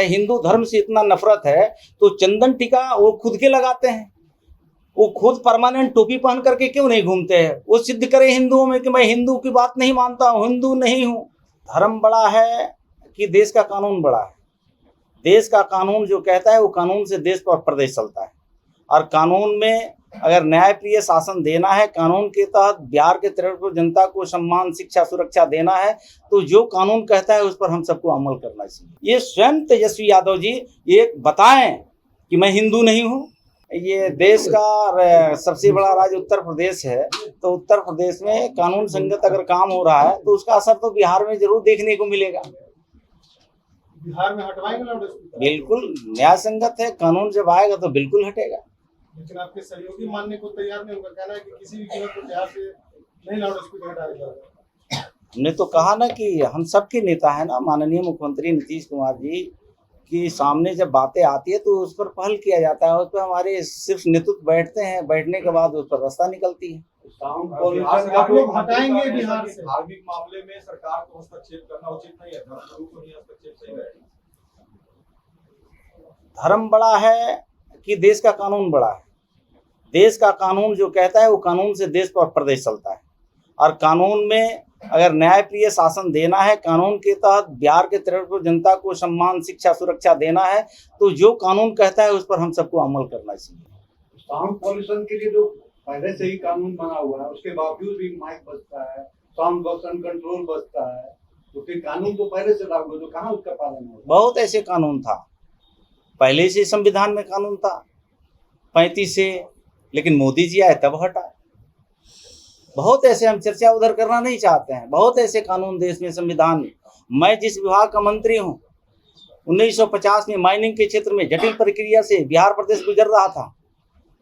है, हिंदू धर्म से इतना नफरत है, तो चंदन टीका वो खुद के लगाते हैं। वो खुद परमानेंट टोपी पहन करके क्यों नहीं घूमते हैं? वो सिद्ध करे हिंदुओं में कि मैं हिंदू की बात नहीं मानता हूँ, हिंदू नहीं हूँ। धर्म बड़ा है कि देश का कानून बड़ा है? देश का कानून जो कहता है वो कानून से देश पर प्रदेश चलता है। और कानून में अगर न्यायप्रिय शासन देना है, कानून के तहत बिहार के 63 जनता को सम्मान, शिक्षा, सुरक्षा देना है, तो जो कानून कहता है उस पर हम सबको अमल करना चाहिए। ये स्वयं तेजस्वी यादव जी ये बताएं कि मैं हिंदू नहीं हूँ। ये देश का सबसे बड़ा राज्य उत्तर प्रदेश है, तो उत्तर प्रदेश में कानून संगत अगर काम हो रहा है तो उसका असर तो बिहार में जरूर देखने को मिलेगा। बिहार में हटवाएंगे? बिल्कुल न्याय संगत है, कानून जब आएगा तो बिल्कुल हटेगा। लेकिन आपके सहयोगी मानने को तैयार नहीं, उनका कहना है कि किसी भी कीमत पर बिहार से नहीं लाउड स्पीकर हटाया जाएगा। हमने तो कहा ना कि हम सबके नेता है ना, माननीय मुख्यमंत्री नीतीश कुमार जी की सामने जब बातें आती है तो उस पर पहल किया जाता है, उस पर हमारे सिर्फ नेतृत्व बैठते हैं, बैठने के बाद उस पर रास्ता निकलती है। आप लोग हटाएंगे बिहार से? धार्मिक मामले में सरकार को हस्तक्षेप करना उचित नहीं है, धर्मगुरु को ही हस्तक्षेप सही रहेगा। धर्म बड़ा है कि देश का कानून बड़ा है? देश का कानून जो कहता है वो कानून से देश पर प्रदेश चलता है। और कानून में अगर न्यायप्रिय शासन देना है, कानून के तहत बिहार के 63 जनता को सम्मान, शिक्षा, सुरक्षा देना है, तो जो कानून कहता है उस पर हम सबको अमल करना चाहिए। साउंड पॉल्यूशन के लिए जो पहले से ही कानून बना हुआ है, उसके बावजूद भी माइक बजता है, साउंड वर्सन कंट्रोल बजता है, तो फिर कानून तो पहले से लागू है, तो कहाँ उसका पालन हो? बहुत ऐसे कानून था, पहले से संविधान में कानून था 35 से, लेकिन मोदी जी आए तब हटा। बहुत ऐसे, हम चर्चा उधर करना नहीं चाहते हैं, बहुत ऐसे कानून देश में, संविधान में। मैं जिस विभाग का मंत्री हूँ, 1950 में माइनिंग के क्षेत्र में जटिल प्रक्रिया से बिहार प्रदेश गुजर रहा था,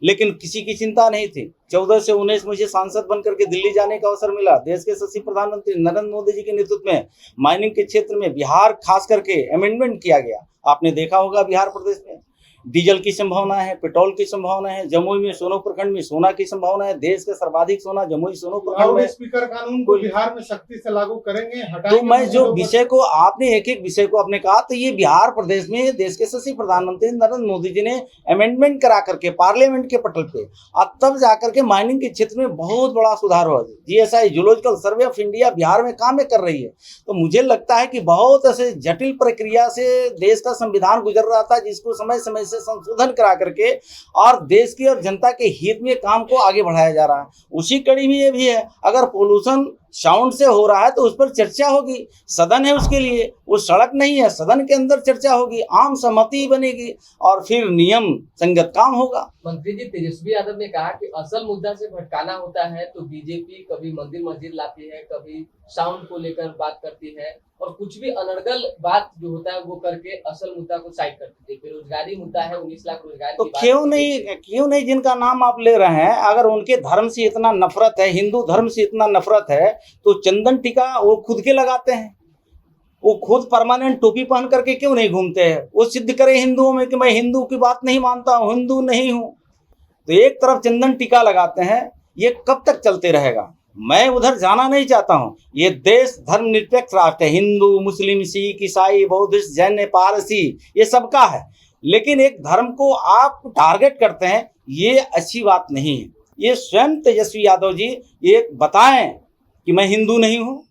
लेकिन किसी की चिंता नहीं थी। 14 से 19 मुझे सांसद बनकर के दिल्ली जाने का अवसर मिला। देश के यशस्वी प्रधानमंत्री नरेंद्र मोदी जी के नेतृत्व में माइनिंग के क्षेत्र में बिहार खास करके अमेंडमेंट किया गया। आपने देखा होगा बिहार प्रदेश में डीजल की संभावना है, पेट्रोल की संभावना है। जमुई में, सोनो प्रखंड में सोना की संभावना है। देश का सर्वाधिक सोना जमुई सोनो प्रखंड में। स्पीकर कानून को बिहार में सख्ती से लागू करेंगे, हटाएंगे? तो मैं जो विषय को आपने एक एक विषय को आपने कहा, तो ये बिहार प्रदेश में देश के यशस्वी प्रधानमंत्री नरेंद्र मोदी जी ने अमेंडमेंट करा करके पार्लियामेंट के पटल पे, और तब जाकर के माइनिंग के क्षेत्र में बहुत बड़ा सुधार हुआ। GSI zoological survey of India Bihar में काम कर रही है। तो मुझे लगता है कि बहुत ऐसे जटिल प्रक्रिया से देश का संविधान गुजर रहा था, जिसको समय समय से संशोधन करा करके और देश की और जनता के हित में काम को आगे बढ़ाया जा रहा है। उसी कड़ी में ये भी है, अगर पोल्यूशन साउंड से हो रहा है तो उस पर चर्चा होगी, सदन है उसके लिए, वो सड़क नहीं है, सदन के अंदर चर्चा होगी, आम सहमति बनेगी और फिर नियम संगत काम होगा। मंत्री जी, तेजस्वी यादव ने कहा कि असल मुद्दा से भटकाना होता है तो बीजेपी कभी मंदिर मस्जिद लाती है, कभी साउंड को लेकर बात करती है, और कुछ भी अनर्गल बात जो होता है वो करके असल मुद्दा को साइड कर देती है। बेरोजगारी मुद्दा है, 19 लाख रोजगार तो क्यों नहीं जिनका नाम आप ले रहे हैं, अगर उनके धर्म से इतना नफरत है, हिंदू धर्म से इतना नफरत है, तो चंदन टीका वो खुद के लगाते हैं। वो खुद परमानेंट टोपी पहन करके क्यों नहीं घूमते हैं? वो सिद्ध करे हिंदुओं में कि मैं हिंदू की बात नहीं मानता हूँ, हिंदू नहीं हूँ। तो एक तरफ चंदन टीका लगाते हैं, ये कब तक चलते रहेगा? मैं उधर जाना नहीं चाहता हूँ। ये देश धर्मनिरपेक्ष राष्ट्र है, हिंदू, मुस्लिम, सिख, ईसाई, बौद्धिस्ट, जैन, पारसी, ये सबका है। लेकिन एक धर्म को आप टारगेट करते हैं, ये अच्छी बात नहीं है। ये स्वयं तेजस्वी यादव जी ये बताएं कि मैं हिंदू नहीं हूँ।